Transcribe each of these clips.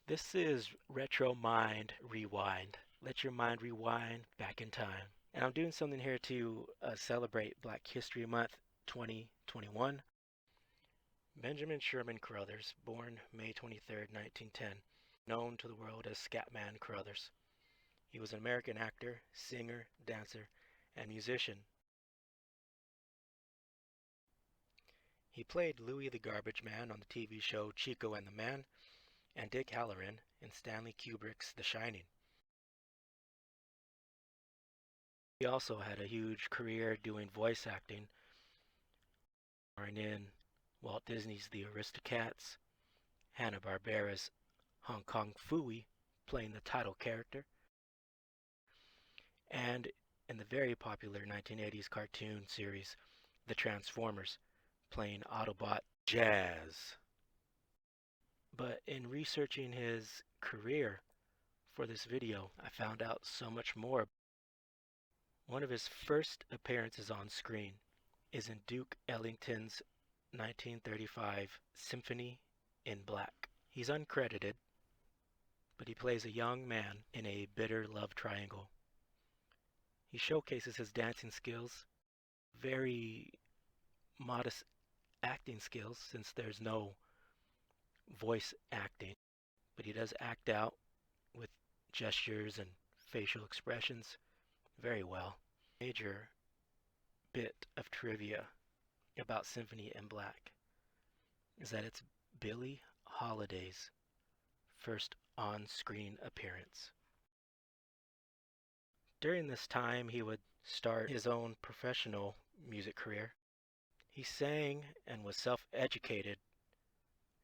This is Retro Mind Rewind. Let your mind rewind back in time. And I'm doing something here to celebrate Black History Month 2021. Benjamin Sherman Crothers, born May 23rd, 1910, known to the world as Scatman Crothers. He was an American actor, singer, dancer, and musician. He played Louis the Garbage Man on the TV show Chico and the Man, and Dick Halloran in Stanley Kubrick's The Shining. He also had a huge career doing voice acting, starring in Walt Disney's The Aristocats, Hanna-Barbera's Hong Kong Phooey, playing the title character, and in the very popular 1980s cartoon series The Transformers, playing Autobot Jazz. But in researching his career for this video, I found out so much more. One of his first appearances on screen is in Duke Ellington's 1935 Symphony in Black. He's uncredited, but he plays a young man in a bitter love triangle. He showcases his dancing skills, very modest acting skills since there's no voice acting, but he does act out with gestures and facial expressions very well. Major bit of trivia about Symphony in Black is that it's Billie Holiday's first on-screen appearance. During this time, he would start his own professional music career. He sang and was self-educated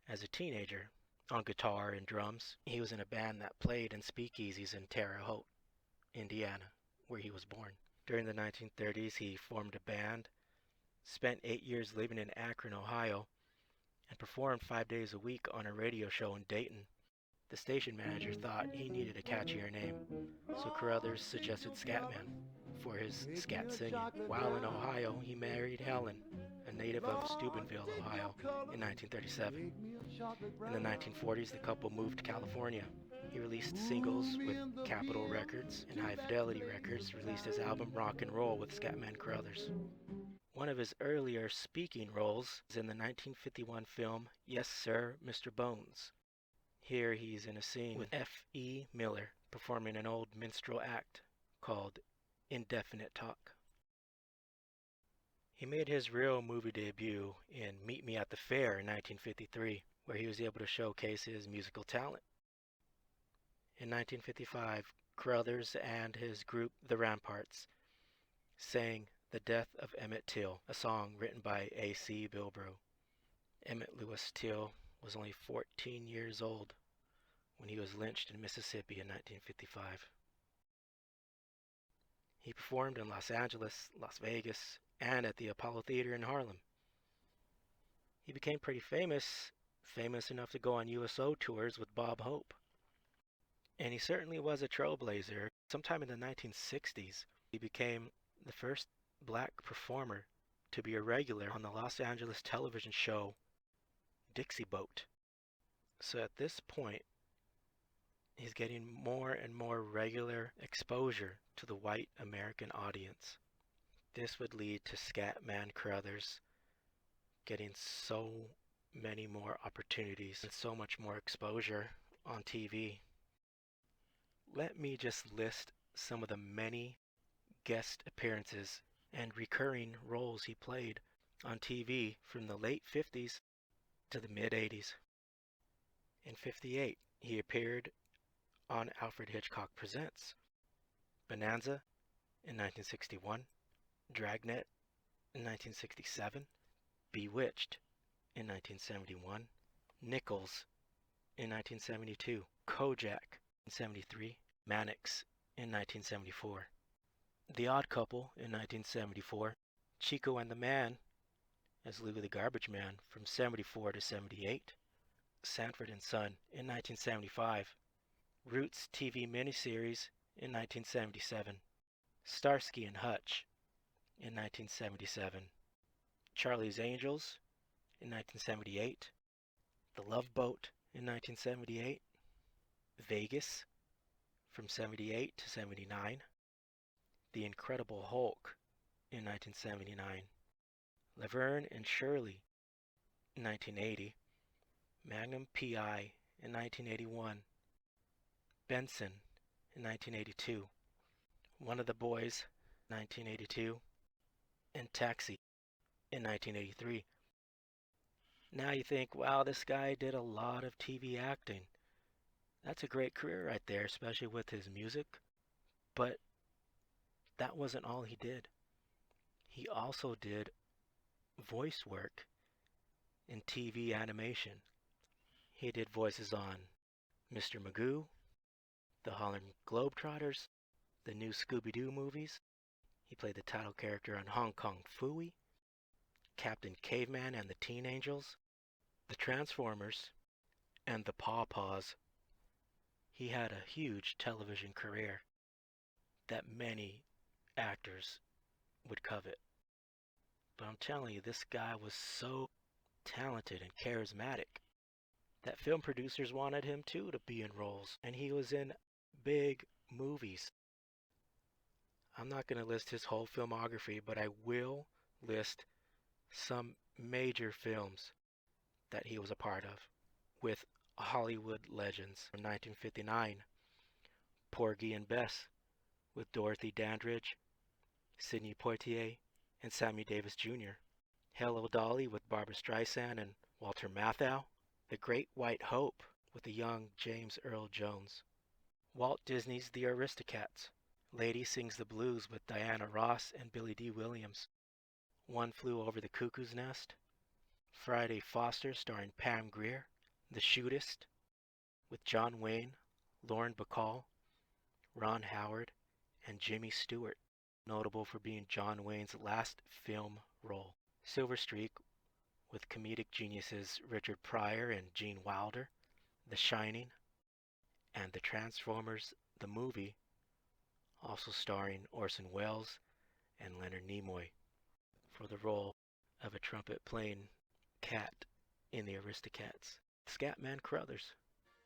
as a teenager on guitar and drums. He was in a band that played in speakeasies in Terre Haute, Indiana, where he was born. During the 1930s, he formed a band, spent 8 years living in Akron, Ohio, and performed 5 days a week on a radio show in Dayton. The station manager thought he needed a catchier name, so Caruthers suggested Scatman for his scat singing. While in Ohio, he married Helen, a native of Steubenville, Ohio, in 1937. In the 1940s, the couple moved to California. He released singles with Capitol Records and High Fidelity Records, released his album Rock and Roll with Scatman Crothers. One of his earlier speaking roles is in the 1951 film Yes Sir, Mr. Bones. Here he's in a scene with F.E. Miller performing an old minstrel act called Indefinite Talk. He made his real movie debut in Meet Me at the Fair in 1953, where he was able to showcase his musical talent. In 1955, Caruthers and his group The Ramparts sang The Death of Emmett Till, a song written by A.C. Bilbrough. Emmett Lewis Till was only 14 years old when he was lynched in Mississippi in 1955. He performed in Los Angeles, Las Vegas, and at the Apollo Theater in Harlem. He became pretty famous enough to go on USO tours with Bob Hope. And he certainly was a trailblazer. Sometime in the 1960s, he became the first black performer to be a regular on the Los Angeles television show Dixie Boat. So at this point, he's getting more and more regular exposure to the white American audience. This would lead to Scatman Crothers getting so many more opportunities and so much more exposure on TV. Let me just list some of the many guest appearances and recurring roles he played on TV from the late 50s to the mid-80s. In '58, he appeared on Alfred Hitchcock Presents, Bonanza in 1961, Dragnet in 1967, Bewitched in 1971, Nichols in 1972, Kojak in '73, Mannix in 1974, The Odd Couple in 1974, Chico and the Man as Louis the Garbage Man from '74 to '78, Sanford and Son in 1975, Roots TV miniseries in 1977, Starsky and Hutch in 1977, Charlie's Angels in 1978, The Love Boat in 1978, Vegas from 78 to 79, The Incredible Hulk in 1979, Laverne and Shirley in 1980, Magnum P.I. in 1981, Benson in 1982, One of the Boys 1982, and Taxi in 1983. Now you think, wow, this guy did a lot of TV acting. That's a great career right there, especially with his music. But that wasn't all he did. He also did voice work in TV animation. He did voices on Mr. Magoo, the Harlem Globetrotters, the new Scooby-Doo movies. He played the title character on Hong Kong Phooey, Captain Caveman and the Teen Angels, the Transformers, and the Paw Paws. He had a huge television career that many actors would covet. But I'm telling you, this guy was so talented and charismatic that film producers wanted him too to be in roles, and he was in big movies. I'm not going to list his whole filmography, but I will list some major films that he was a part of with Hollywood legends. From 1959, Porgy and Bess with Dorothy Dandridge, Sidney Poitier, and Sammy Davis Jr. Hello Dolly with Barbra Streisand and Walter Matthau. The Great White Hope with the young James Earl Jones. Walt Disney's The Aristocats. Lady Sings the Blues with Diana Ross and Billy Dee Williams. One Flew Over the Cuckoo's Nest. Friday Foster starring Pam Grier. The Shootist with John Wayne, Lauren Bacall, Ron Howard, and Jimmy Stewart, notable for being John Wayne's last film role. Silver Streak with comedic geniuses Richard Pryor and Gene Wilder. The Shining, and The Transformers, the movie, also starring Orson Welles and Leonard Nimoy for the role of a trumpet-playing cat in The Aristocats. Scatman Crothers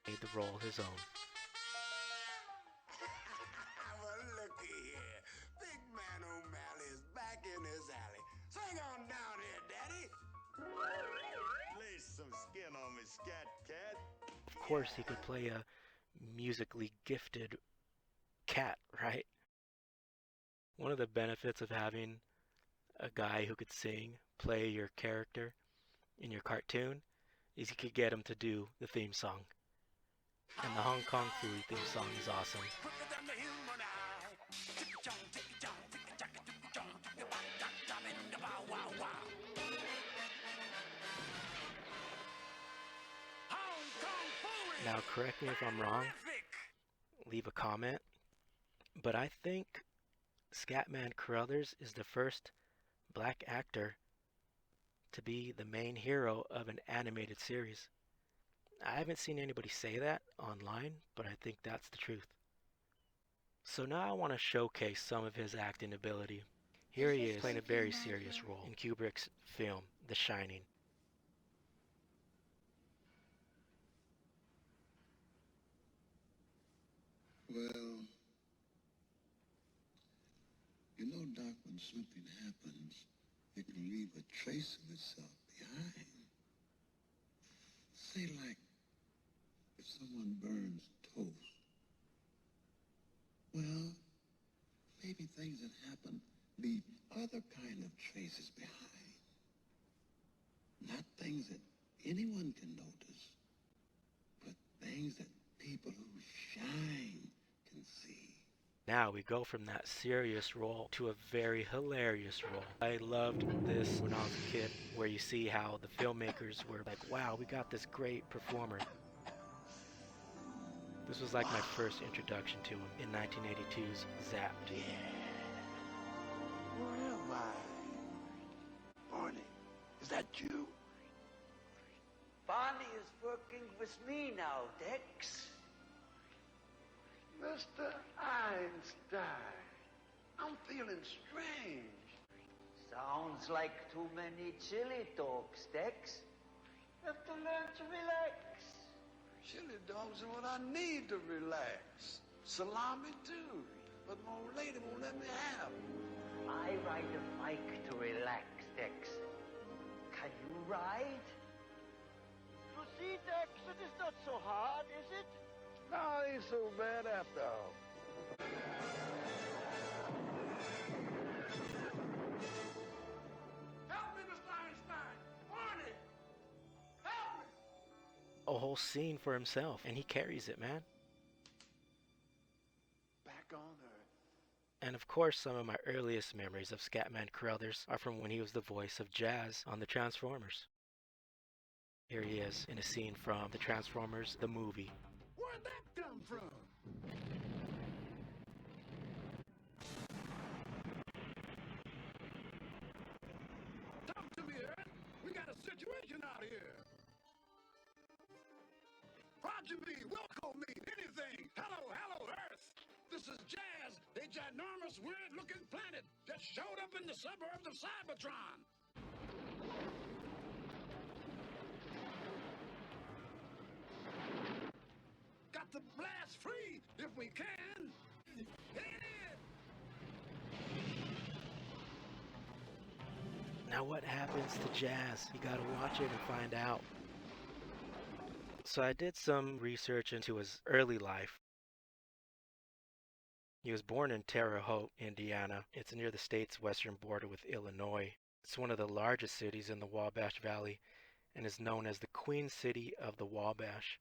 made the role his own. Well, looky here. Big Man O'Malley is back in his alley. Sing on down here, Daddy. Lay some skin on me, Scat Cat. Of course, he could play a musically gifted cat, right? One of the benefits of having a guy who could sing play your character in your cartoon is you could get him to do the theme song. And the Hong Kong Phooey theme song is awesome. Now, correct me if I'm wrong, leave a comment, but I think Scatman Crothers is the first black actor to be the main hero of an animated series. I haven't seen anybody say that online, but I think that's the truth. So now I want to showcase some of his acting ability. Here he is playing a very serious role in Kubrick's film, The Shining. Well, you know, Doc, when something happens, it can leave a trace of itself behind. Say, like, if someone burns toast. Well, maybe things that happen leave other kind of traces behind. Not things that anyone can notice, but things that people who shine can see. Now we go from that serious role to a very hilarious role. I loved this when I was a kid, where you see how the filmmakers were like, wow, we got this great performer. This was like my first introduction to him in 1982's Zapped. Where am I? Barney, is that you? Barney is working with me now, Dex. Mr. Einstein, I'm feeling strange. Sounds like too many chili dogs, Dex. Have to learn to relax. Chili dogs are what I need to relax. Salami too, but my old lady won't let me have 'em. I ride a bike to relax, Dex. Can you ride? You see, Dex, it is not so hard, is it? No, it ain't so bad after all. Help me, Mr. Einstein! Barney! Help me! A whole scene for himself, and he carries it, man. Back on Earth. And of course, some of my earliest memories of Scatman Crothers are from when he was the voice of Jazz on the Transformers. Here he is in a scene from the Transformers, the movie. Where'd that come from? Talk to me, Earth. We got a situation out here. Roger me, welcome me, anything. Hello, hello, Earth. This is Jazz, a ginormous, weird-looking planet that showed up in the suburbs of Cybertron. Got to blast free if we can. Hit it! Now what happens to Jazz? You gotta watch it and find out. So I did some research into his early life. He was born in Terre Haute, Indiana. It's near the state's western border with Illinois. It's one of the largest cities in the Wabash Valley and is known as the Queen City of the Wabash.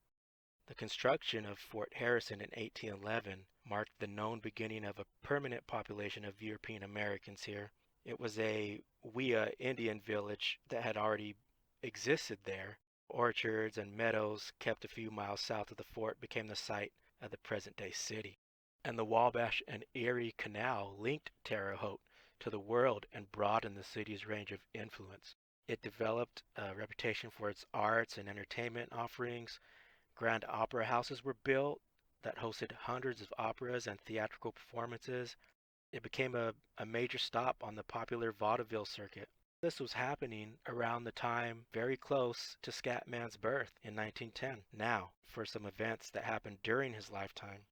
The construction of Fort Harrison in 1811 marked the known beginning of a permanent population of European Americans here. It was a Wea Indian village that had already existed there. Orchards and meadows kept a few miles south of the fort became the site of the present-day city. And the Wabash and Erie Canal linked Terre Haute to the world and broadened the city's range of influence. It developed a reputation for its arts and entertainment offerings. Grand opera houses were built that hosted hundreds of operas and theatrical performances. It became a major stop on the popular vaudeville circuit. This was happening around the time very close to Scatman's birth in 1910. Now, for some events that happened during his lifetime.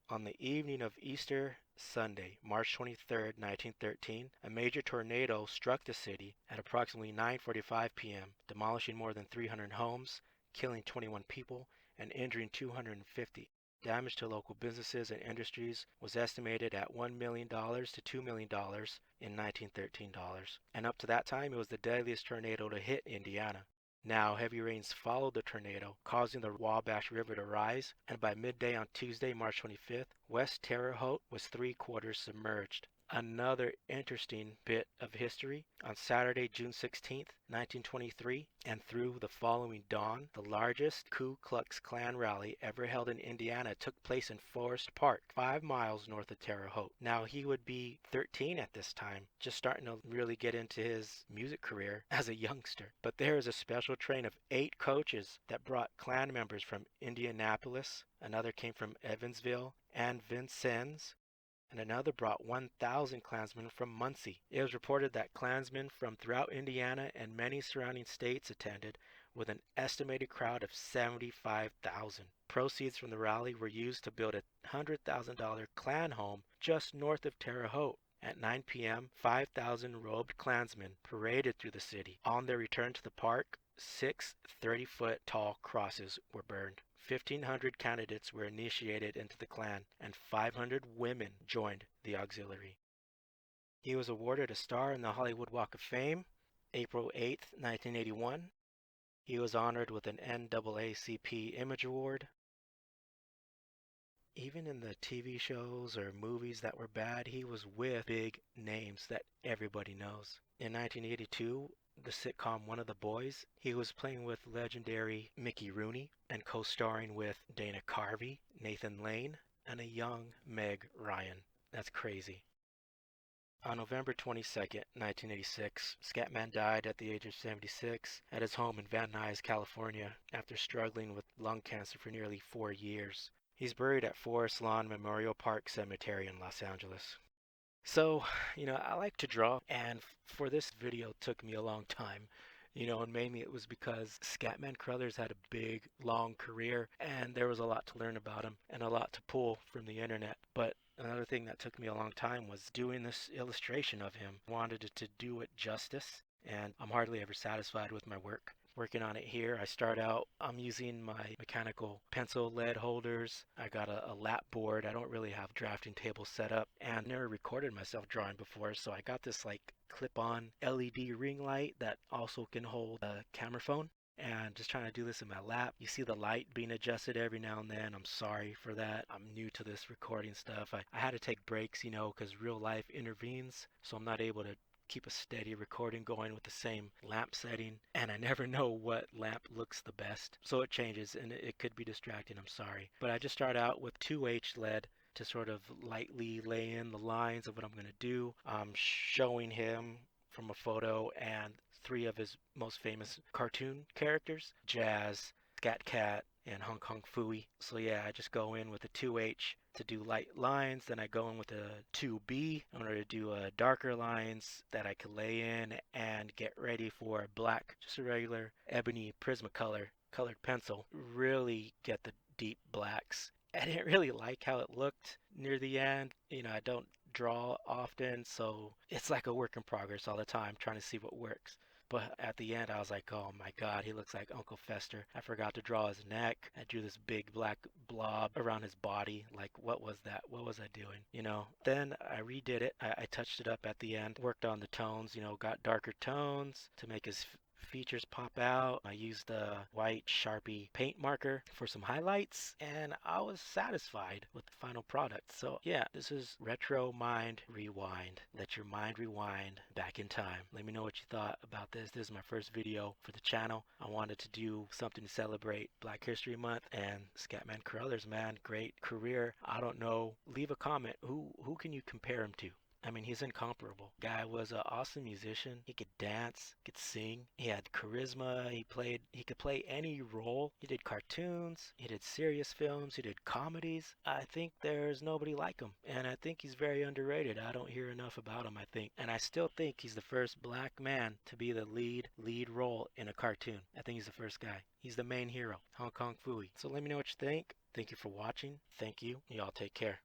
On the evening of Easter Sunday, March 23, 1913, a major tornado struck the city at approximately 9:45 p.m., demolishing more than 300 homes, killing 21 people, and injuring 250. Damage to local businesses and industries was estimated at $1 million to $2 million in 1913 dollars. And up to that time, it was the deadliest tornado to hit Indiana. Now, heavy rains followed the tornado, causing the Wabash River to rise, and by midday on Tuesday, March 25th, West Terre Haute was 3/4 submerged. Another interesting bit of history, on Saturday, June 16th, 1923, and through the following dawn, the largest Ku Klux Klan rally ever held in Indiana took place in Forest Park, 5 miles north of Terre Haute. Now, he would be 13 at this time, just starting to really get into his music career as a youngster. But there is a special train of 8 coaches that brought Klan members from Indianapolis, another came from Evansville and Vincennes, and another brought 1,000 Klansmen from Muncie. It was reported that Klansmen from throughout Indiana and many surrounding states attended, with an estimated crowd of 75,000. Proceeds from the rally were used to build a $100,000 Klan home just north of Terre Haute. At 9 p.m., 5,000 robed Klansmen paraded through the city. On their return to the park, 6 30-foot tall crosses were burned. 1,500 candidates were initiated into the Klan, and 500 women joined the auxiliary. He was awarded a star in the Hollywood Walk of Fame, April 8, 1981. He was honored with an NAACP Image Award. Even in the TV shows or movies that were bad, he was with big names that everybody knows. In 1982, the sitcom One of the Boys, he was playing with legendary Mickey Rooney and co-starring with Dana Carvey, Nathan Lane, and a young Meg Ryan. That's crazy. On November 22nd, 1986, Scatman died at the age of 76 at his home in Van Nuys, California, after struggling with lung cancer for nearly 4 years. He's buried at Forest Lawn Memorial Park Cemetery in Los Angeles. So, I like to draw, and for this video it took me a long time And mainly it was because Scatman Crothers had a big, long career, and there was a lot to learn about him and a lot to pull from the internet. But another thing that took me a long time was doing this illustration of him. I wanted to do it justice, and I'm hardly ever satisfied with my work. Working on it here, I'm using my mechanical pencil lead holders. I got a lap board. I don't really have drafting table set up, and never recorded myself drawing before, so I got this like clip-on LED ring light that also can hold a camera phone, and just trying to do this in my lap. You see the light being adjusted every now and then. I'm sorry for that. I'm new to this recording stuff. I had to take breaks, because real life intervenes, so I'm not able to keep a steady recording going with the same lamp setting, and I never know what lamp looks the best, so it changes and it could be distracting. I'm sorry, but I just start out with 2H lead to sort of lightly lay in the lines of what I'm going to do. I'm showing him from a photo and 3 of his most famous cartoon characters, Jazz, Scat Cat, and Hong Kong Phooey. So yeah, I just go in with a 2H to do light lines, then I go in with a 2B in order to do darker lines that I could lay in and get ready for black, just a regular ebony Prismacolor colored pencil. Really get the deep blacks. I didn't really like how it looked near the end. I don't draw often, so it's like a work in progress all the time, trying to see what works. But at the end, I was like, oh my God, he looks like Uncle Fester. I forgot to draw his neck. I drew this big black blob around his body. Like, what was that? What was I doing? Then I redid it. I touched it up at the end, worked on the tones, got darker tones to make his features pop out. I used the white Sharpie paint marker for some highlights, and I was satisfied with the final product. So yeah, this is Retro Mind Rewind. Let your mind rewind back in time. Let me know what you thought about this. This is my first video for the channel. I wanted to do something to celebrate Black History Month, and Scatman Crothers, man, great career. I don't know. Leave a comment. Who can you compare him to? I mean, he's incomparable. Guy was an awesome musician. He could dance, could sing. He had charisma. He could play any role. He did cartoons. He did serious films. He did comedies. I think there's nobody like him. And I think he's very underrated. I don't hear enough about him, I think. And I still think he's the first black man to be the lead role in a cartoon. I think he's the first guy. He's the main hero, Hong Kong Phooey. So let me know what you think. Thank you for watching. Thank you. Y'all take care.